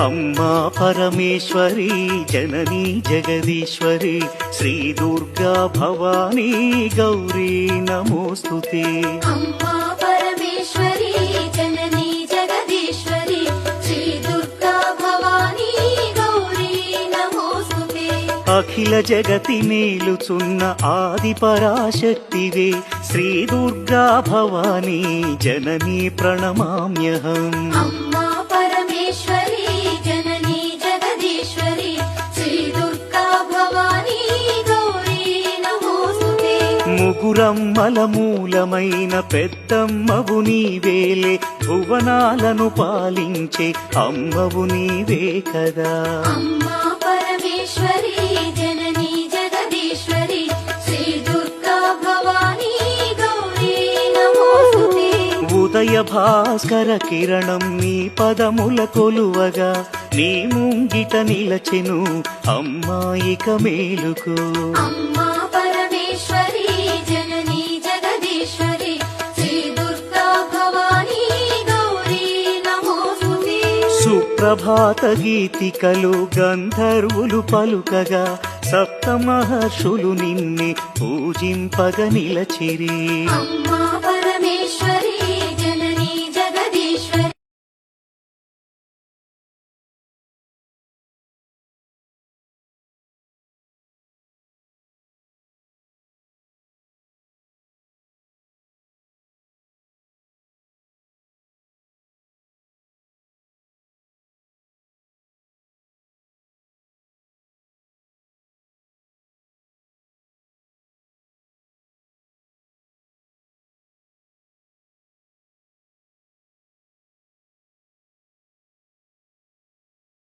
అమ్మా పరమేశ్వరి జననీ జగదీశ్వరి శ్రీ దుర్గా భవానీ గౌరీ నమోస్తుతే. అమ్మా పరమేశ్వరి జననీ జగదీశ్వరి శ్రీ దుర్గా భవానీ గౌరీ నమోస్తుతే. అఖిల జగతి నేలుచున్న ఆది పరాశక్తివే శ్రీ దుర్గా భవానీ జననీ ప్రణమామ్యహం. అమ్మా పరమేశ్వరి జననీ జగదీశ్వరి శ్రీ దుర్గా భవానీ గౌరీ నమోస్తుతే. ముగురమ్మల మూలమైన పెద్దమ్మవు నీవేలే భువనాలను పాలించే అమ్మవు నీవే కదా. అమ్మా పరమేశ్వరి జననీ జగదీశ్వరి శ్రీ దుర్గా భవానీ గౌరీ నమోస్తుతే. ఉదయ భాస్కర కిరణం నీ పదముల కొలువగా నీ ముంగిట నిలచెను అమ్మాయిక మేలుకు. అమ్మా పరమేశ్వరి జననీ జగదీశ్వరి శ్రీ దుర్గా భవానీ గౌరీ నమోస్తుతే. సుప్రభాత గీతికలు గంధర్వులు పలుకగా సప్త మహర్షులు నిన్నే పూజింపగ నిలచిరి. అమ్మా